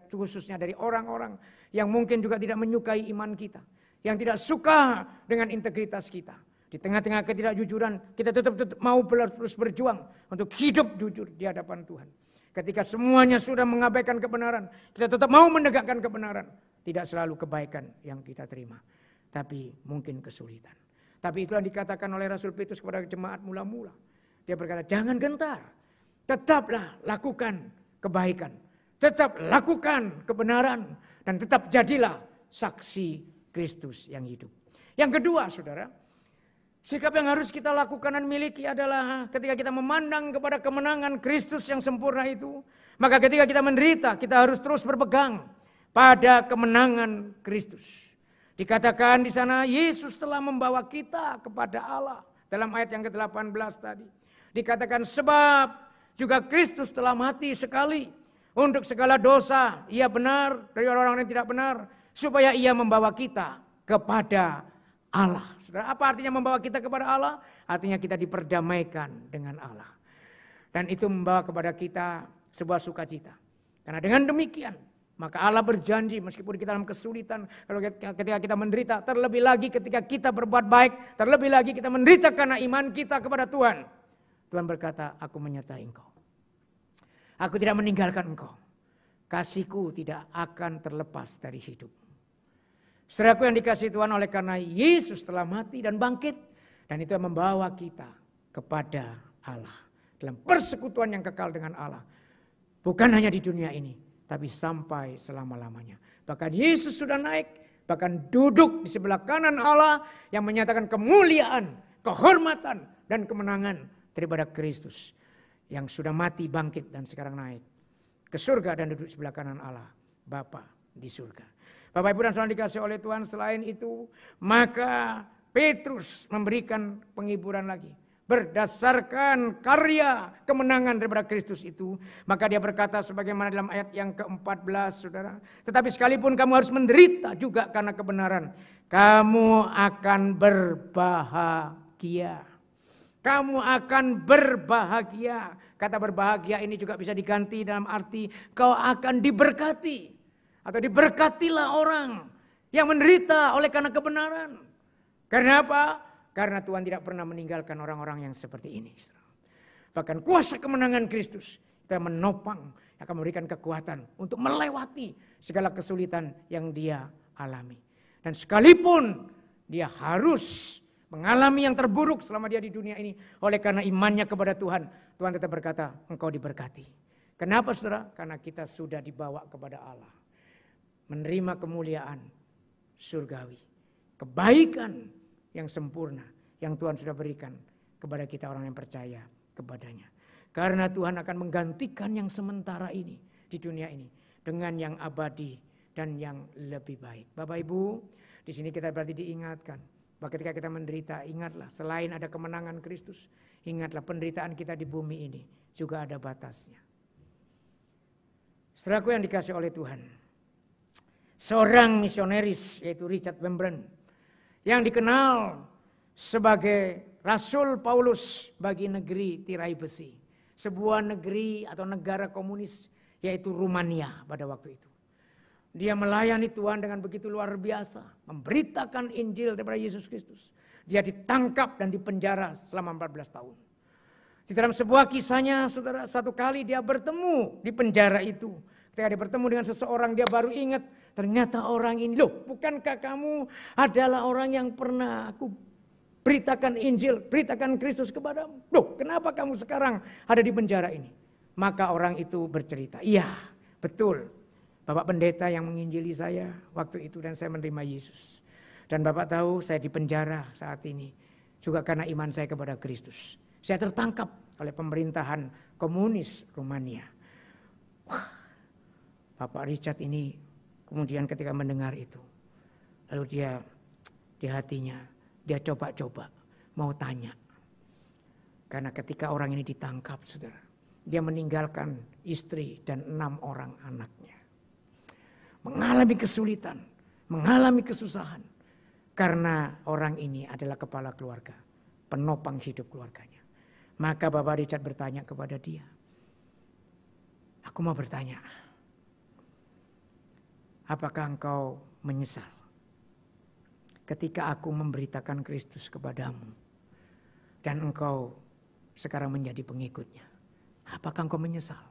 khususnya dari orang-orang yang mungkin juga tidak menyukai iman kita. Yang tidak suka dengan integritas kita. Di tengah-tengah ketidakjujuran, kita tetap mau terus berjuang untuk hidup jujur di hadapan Tuhan. Ketika semuanya sudah mengabaikan kebenaran, kita tetap mau menegakkan kebenaran. Tidak selalu kebaikan yang kita terima, tapi mungkin kesulitan. Tapi itulah dikatakan oleh Rasul Petrus kepada jemaat mula-mula. Dia berkata, jangan gentar, tetaplah lakukan kebaikan. Tetap lakukan kebenaran dan tetap jadilah saksi Kristus yang hidup. Yang kedua, saudara, sikap yang harus kita lakukan dan miliki adalah ketika kita memandang kepada kemenangan Kristus yang sempurna itu, maka ketika kita menderita, kita harus terus berpegang pada kemenangan Kristus. Dikatakan di sana Yesus telah membawa kita kepada Allah. Dalam ayat yang ke-18 tadi. Dikatakan sebab juga Kristus telah mati sekali untuk segala dosa. Ia benar dari orang-orang yang tidak benar. Supaya ia membawa kita kepada Allah. Saudara, apa artinya membawa kita kepada Allah? Artinya kita diperdamaikan dengan Allah. Dan itu membawa kepada kita sebuah sukacita. Karena dengan demikian, maka Allah berjanji meskipun kita dalam kesulitan, kalau ketika kita menderita, terlebih lagi ketika kita berbuat baik, terlebih lagi kita menderita karena iman kita kepada Tuhan. Tuhan berkata, aku menyertai engkau. Aku tidak meninggalkan engkau. Kasihku tidak akan terlepas dari hidupmu. Saudaraku yang dikasihi Tuhan, oleh karena Yesus telah mati dan bangkit. Dan itu yang membawa kita kepada Allah. Dalam persekutuan yang kekal dengan Allah. Bukan hanya di dunia ini, tapi sampai selama-lamanya. Bahkan Yesus sudah naik, bahkan duduk di sebelah kanan Allah yang menyatakan kemuliaan, kehormatan, dan kemenangan daripada Kristus. Yang sudah mati, bangkit, dan sekarang naik ke surga dan duduk di sebelah kanan Allah, Bapa di surga. Bapak Ibu dan Saudara dikasih oleh Tuhan, selain itu maka Petrus memberikan penghiburan lagi. Berdasarkan karya kemenangan daripada Kristus itu, maka dia berkata sebagaimana dalam ayat yang ke-14, saudara. Tetapi sekalipun kamu harus menderita juga karena kebenaran, kamu akan berbahagia. Kamu akan berbahagia. Kata berbahagia ini juga bisa diganti dalam arti kau akan diberkati. Atau diberkatilah orang yang menderita oleh karena kebenaran. Karena apa? Karena Tuhan tidak pernah meninggalkan orang-orang yang seperti ini. Bahkan kuasa kemenangan Kristus itu yang menopang, akan memberikan kekuatan untuk melewati segala kesulitan yang dia alami. Dan sekalipun dia harus mengalami yang terburuk selama dia di dunia ini, oleh karena imannya kepada Tuhan, Tuhan tetap berkata, engkau diberkati. Kenapa saudara? Karena kita sudah dibawa kepada Allah. Menerima kemuliaan surgawi. Kebaikan yang sempurna yang Tuhan sudah berikan kepada kita orang yang percaya kepadanya. Karena Tuhan akan menggantikan yang sementara ini di dunia ini dengan yang abadi dan yang lebih baik. Bapak Ibu, di sini kita berarti diingatkan bahwa ketika kita menderita, ingatlah selain ada kemenangan Kristus, ingatlah penderitaan kita di bumi ini juga ada batasnya. Saudaraku yang dikasih oleh Tuhan, seorang misionaris yaitu Richard Wurmbrand yang dikenal sebagai Rasul Paulus bagi negeri tirai besi, sebuah negeri atau negara komunis yaitu Rumania pada waktu itu. Dia melayani Tuhan dengan begitu luar biasa, memberitakan Injil daripada Yesus Kristus. Dia ditangkap dan dipenjara selama 14 tahun. Di dalam sebuah kisahnya, saudara, satu kali dia bertemu di penjara itu. Ketika dia bertemu dengan seseorang, dia baru ingat, ternyata orang ini, loh, bukankah kamu adalah orang yang pernah aku beritakan Injil, beritakan Kristus kepadamu. Loh, kenapa kamu sekarang ada di penjara ini? Maka orang itu bercerita, iya, betul. Bapak pendeta yang menginjili saya waktu itu dan saya menerima Yesus. Dan Bapak tahu saya di penjara saat ini juga karena iman saya kepada Kristus. Saya tertangkap oleh pemerintahan komunis Rumania. Wah, Bapak Richard ini kemudian ketika mendengar itu, lalu dia di hatinya, dia coba-coba mau tanya. Karena ketika orang ini ditangkap, saudara, dia meninggalkan istri dan 6 orang anaknya. Mengalami kesulitan, mengalami kesusahan. Karena orang ini adalah kepala keluarga, penopang hidup keluarganya. Maka Bapak Richard bertanya kepada dia, aku mau bertanya, apakah engkau menyesal ketika aku memberitakan Kristus kepadamu dan engkau sekarang menjadi pengikutnya? Apakah engkau menyesal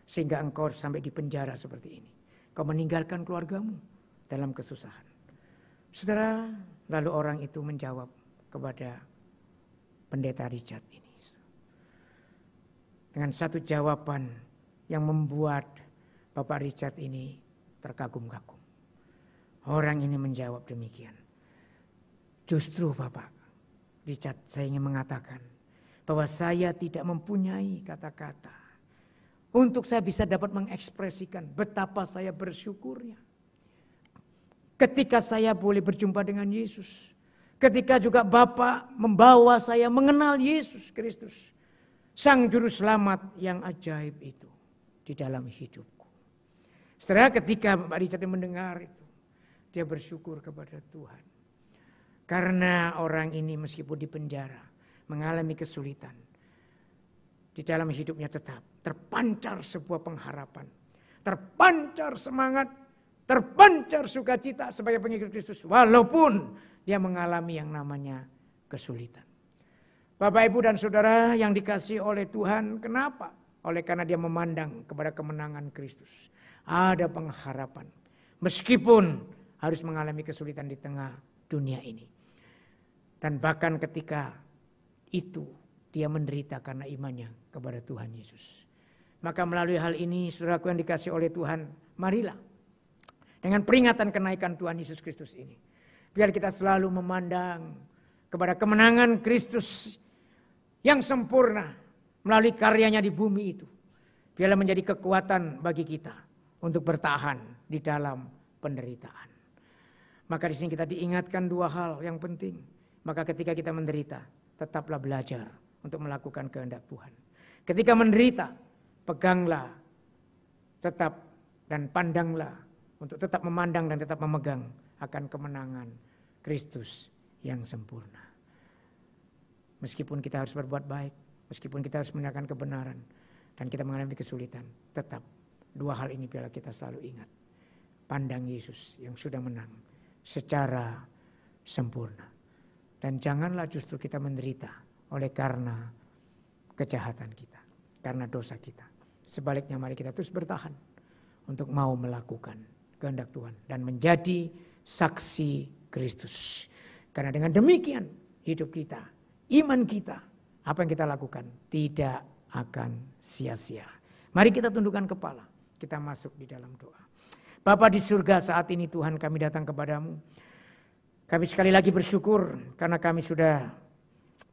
sehingga engkau sampai di penjara seperti ini? Kau meninggalkan keluargamu dalam kesusahan. Saudara, lalu orang itu menjawab kepada pendeta Richard ini dengan satu jawaban yang membuat Bapak Richard ini terkagum-kagum. Orang ini menjawab demikian. Justru Bapak Richard, saya ingin mengatakan bahwa saya tidak mempunyai kata-kata untuk saya bisa dapat mengekspresikan betapa saya bersyukurnya ketika saya boleh berjumpa dengan Yesus. Ketika juga Bapak membawa saya mengenal Yesus Kristus, Sang Juru Selamat yang ajaib itu di dalam hidupku. Setelah ketika Bapak Richard mendengar itu, dia bersyukur kepada Tuhan. Karena orang ini meskipun di penjara, mengalami kesulitan, di dalam hidupnya tetap terpancar sebuah pengharapan, terpancar semangat, terpancar sukacita sebagai pengikut Kristus, walaupun dia mengalami yang namanya kesulitan. Bapak, Ibu dan Saudara yang dikasihi oleh Tuhan, kenapa? Oleh karena dia memandang kepada kemenangan Kristus. Ada pengharapan, meskipun harus mengalami kesulitan di tengah dunia ini. Dan bahkan ketika itu dia menderita karena imannya kepada Tuhan Yesus. Maka melalui hal ini, saudaraku yang dikasihi oleh Tuhan, marilah dengan peringatan kenaikan Tuhan Yesus Kristus ini, biar kita selalu memandang kepada kemenangan Kristus yang sempurna melalui karyanya di bumi itu. Biarlah menjadi kekuatan bagi kita untuk bertahan di dalam penderitaan. Maka di sini kita diingatkan 2 hal yang penting. Maka ketika kita menderita, tetaplah belajar untuk melakukan kehendak Tuhan. Ketika menderita, peganglah tetap dan pandanglah untuk tetap memandang dan tetap memegang akan kemenangan Kristus yang sempurna. Meskipun kita harus berbuat baik, meskipun kita harus menyatakan kebenaran, dan kita mengalami kesulitan, tetap 2 hal ini biarlah kita selalu ingat. Pandang Yesus yang sudah menang secara sempurna. Dan janganlah justru kita menderita oleh karena kejahatan kita, karena dosa kita. Sebaliknya mari kita terus bertahan untuk mau melakukan kehendak Tuhan dan menjadi saksi Kristus. Karena dengan demikian hidup kita, iman kita, apa yang kita lakukan tidak akan sia-sia. Mari kita tundukkan kepala, kita masuk di dalam doa. Bapa di surga, saat ini Tuhan kami datang kepadamu. Kami sekali lagi bersyukur karena kami sudah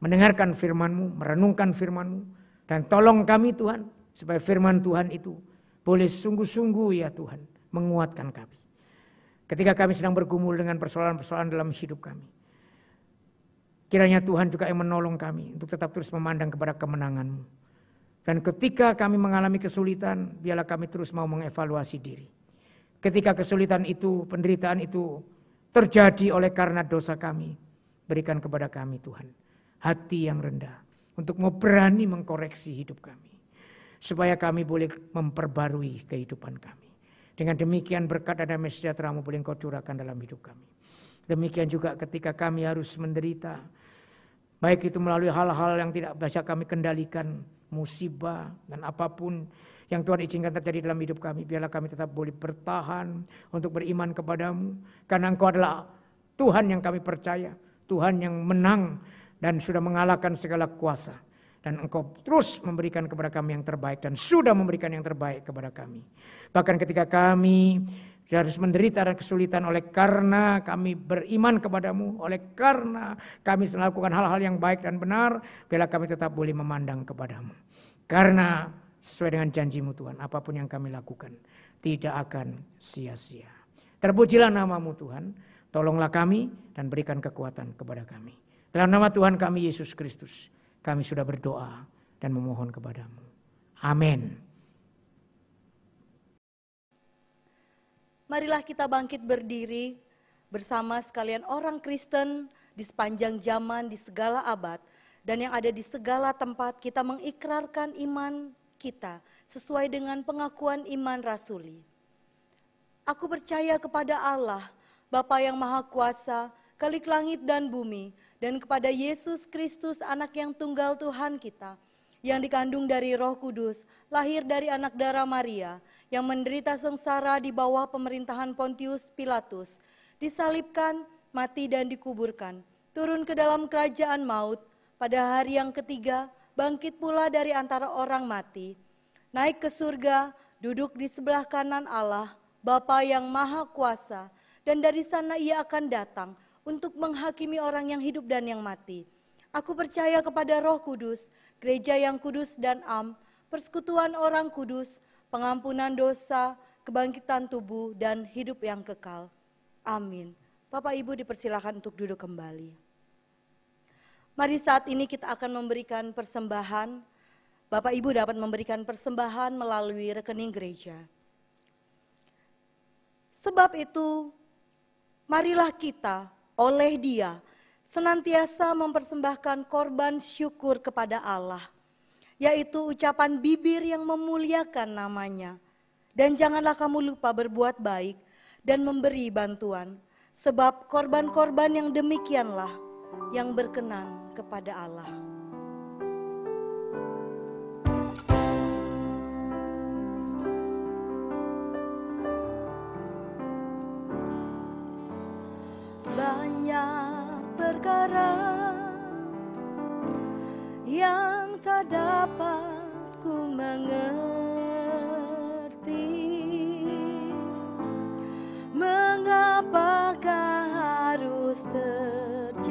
mendengarkan firman-Mu, merenungkan firman-Mu. Dan tolong kami Tuhan, supaya firman Tuhan itu boleh sungguh-sungguh ya Tuhan, menguatkan kami. Ketika kami sedang bergumul dengan persoalan-persoalan dalam hidup kami. Kiranya Tuhan juga yang menolong kami untuk tetap terus memandang kepada kemenangan-Mu. Dan ketika kami mengalami kesulitan, biarlah kami terus mau mengevaluasi diri. Ketika kesulitan itu, penderitaan itu terjadi oleh karena dosa kami, berikan kepada kami Tuhan hati yang rendah untuk mau berani mengkoreksi hidup kami. Supaya kami boleh memperbarui kehidupan kami. Dengan demikian berkat dan damai sejahtera-Mu boleh Engkau curahkan dalam hidup kami. Demikian juga ketika kami harus menderita, Baik itu melalui hal-hal yang tidak bisa kami kendalikan, musibah dan apapun yang Tuhan izinkan terjadi dalam hidup kami. Biarlah kami tetap boleh bertahan untuk beriman kepadamu. Karena Engkau adalah Tuhan yang kami percaya. Tuhan yang menang dan sudah mengalahkan segala kuasa. Dan Engkau terus memberikan kepada kami yang terbaik dan sudah memberikan yang terbaik kepada kami. Bahkan ketika kami harus menderita dan kesulitan oleh karena kami beriman kepadamu, oleh karena kami melakukan hal-hal yang baik dan benar, biarlah kami tetap boleh memandang kepadamu. Karena sesuai dengan janjimu Tuhan, apapun yang kami lakukan tidak akan sia-sia. Terpujilah namamu Tuhan, tolonglah kami dan berikan kekuatan kepada kami. Dalam nama Tuhan kami Yesus Kristus, kami sudah berdoa dan memohon kepadamu. Amin. Marilah kita bangkit berdiri bersama sekalian orang Kristen di sepanjang zaman, di segala abad, dan yang ada di segala tempat. Kita mengikrarkan iman kita sesuai dengan pengakuan iman rasuli. Aku percaya kepada Allah, Bapa yang Maha Kuasa, Khalik langit dan bumi, dan kepada Yesus Kristus, anak yang tunggal Tuhan kita, yang dikandung dari Roh Kudus, lahir dari anak darah Maria, yang menderita sengsara di bawah pemerintahan Pontius Pilatus, disalibkan, mati dan dikuburkan, turun ke dalam kerajaan maut, pada hari yang ketiga, bangkit pula dari antara orang mati, naik ke surga, duduk di sebelah kanan Allah, Bapa yang Maha Kuasa, dan dari sana ia akan datang untuk menghakimi orang yang hidup dan yang mati. Aku percaya kepada Roh Kudus, gereja yang kudus dan am, persekutuan orang kudus, pengampunan dosa, kebangkitan tubuh, dan hidup yang kekal. Amin. Bapak Ibu dipersilakan untuk duduk kembali. Mari saat ini kita akan memberikan persembahan. Bapak Ibu dapat memberikan persembahan melalui rekening gereja. Sebab itu, marilah kita oleh Dia senantiasa mempersembahkan korban syukur kepada Allah, yaitu ucapan bibir yang memuliakan namanya. Dan janganlah kamu lupa berbuat baik dan memberi bantuan, sebab korban-korban yang demikianlah yang berkenan kepada Allah. Banyak perkara yang tak dapat ku mengerti, mengapakah harus terjadi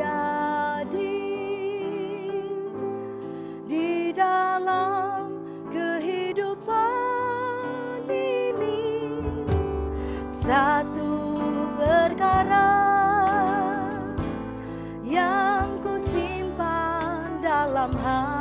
di dalam kehidupan ini. Satu perkara yang ku simpan dalam hati,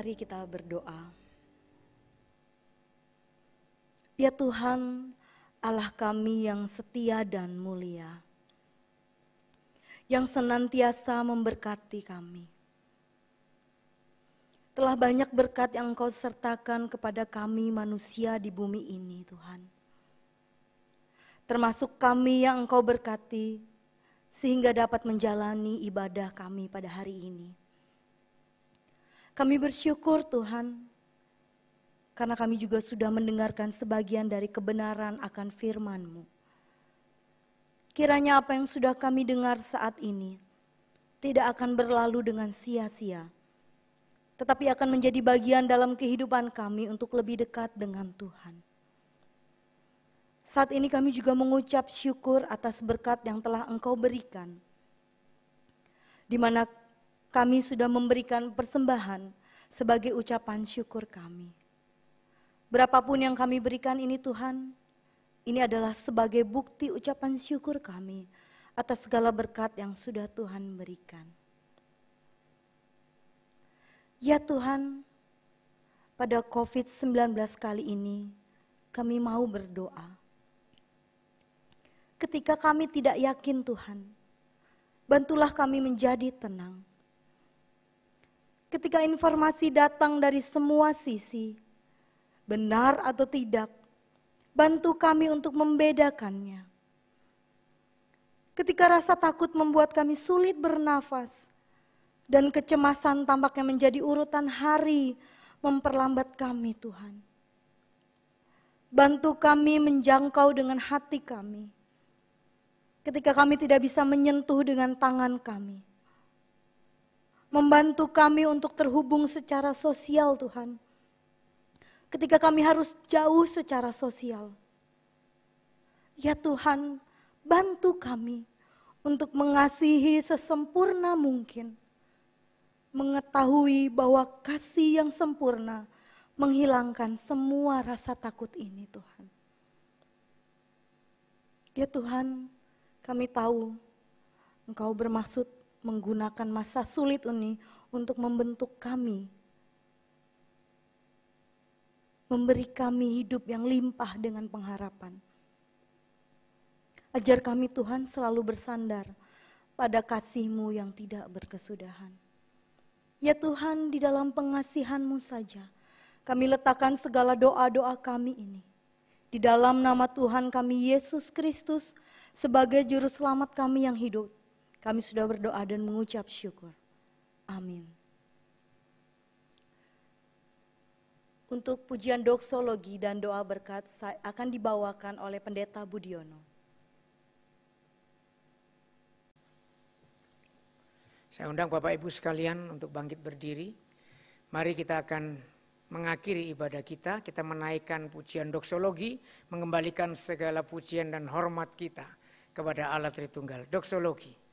Mari kita berdoa. Ya Tuhan, Allah kami yang setia dan mulia, yang senantiasa memberkati kami. Telah banyak berkat yang Engkau sertakan kepada kami manusia di bumi ini, Tuhan. Termasuk kami yang Engkau berkati, sehingga dapat menjalani ibadah kami pada hari ini. Kami bersyukur Tuhan, karena kami juga sudah mendengarkan sebagian dari kebenaran akan firman-Mu. Kiranya apa yang sudah kami dengar saat ini tidak akan berlalu dengan sia-sia, tetapi akan menjadi bagian dalam kehidupan kami untuk lebih dekat dengan Tuhan. Saat ini kami juga mengucap syukur atas berkat yang telah Engkau berikan, di mana kami sudah memberikan persembahan sebagai ucapan syukur kami. Berapapun yang kami berikan ini Tuhan, ini adalah sebagai bukti ucapan syukur kami atas segala berkat yang sudah Tuhan berikan. Ya Tuhan, pada COVID-19 kali ini kami mau berdoa. Ketika kami tidak yakin Tuhan, bantulah kami menjadi tenang. Ketika informasi datang dari semua sisi, benar atau tidak, bantu kami untuk membedakannya. Ketika rasa takut membuat kami sulit bernafas, dan kecemasan tampaknya menjadi urutan hari memperlambat kami Tuhan. Bantu kami menjangkau dengan hati kami. Ketika kami tidak bisa menyentuh dengan tangan kami. Membantu kami untuk terhubung secara sosial Tuhan. Ketika kami harus jauh secara sosial. Ya Tuhan, bantu kami untuk mengasihi sesempurna mungkin. Mengetahui bahwa kasih yang sempurna menghilangkan semua rasa takut ini Tuhan. Ya Tuhan, kami tahu Engkau bermaksud menggunakan masa sulit ini untuk membentuk kami. Memberi kami hidup yang limpah dengan pengharapan. Ajar kami Tuhan selalu bersandar pada kasih-Mu yang tidak berkesudahan. Ya Tuhan, di dalam pengasihan-Mu saja, kami letakkan segala doa-doa kami ini. Di dalam nama Tuhan kami Yesus Kristus, sebagai Juru Selamat kami yang hidup, kami sudah berdoa dan mengucap syukur. Amin. Untuk pujian doksologi dan doa berkat akan dibawakan oleh Pendeta Budiono. Saya undang Bapak Ibu sekalian untuk bangkit berdiri. Mari kita akan mengakhiri ibadah kita. Kita menaikkan pujian doksologi, mengembalikan segala pujian dan hormat kita kepada Allah Tritunggal. Doksologi.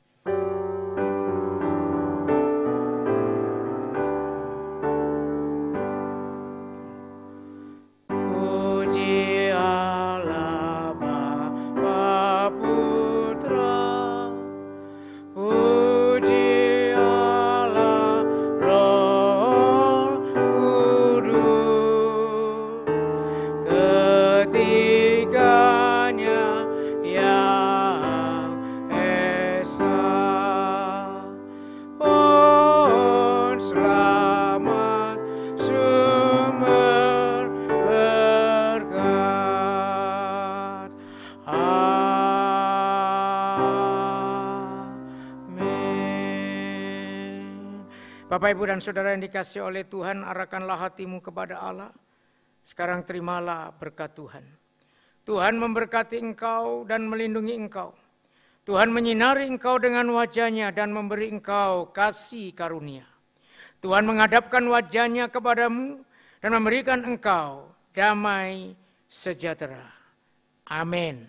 Bapak, Ibu, dan Saudara yang dikasihi oleh Tuhan, arahkanlah hatimu kepada Allah. Sekarang terimalah berkat Tuhan. Tuhan memberkati engkau dan melindungi engkau. Tuhan menyinari engkau dengan wajah-Nya dan memberi engkau kasih karunia. Tuhan menghadapkan wajah-Nya kepadamu dan memberikan engkau damai sejahtera. Amin.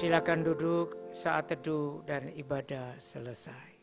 Silakan duduk, saat teduh dan ibadah selesai.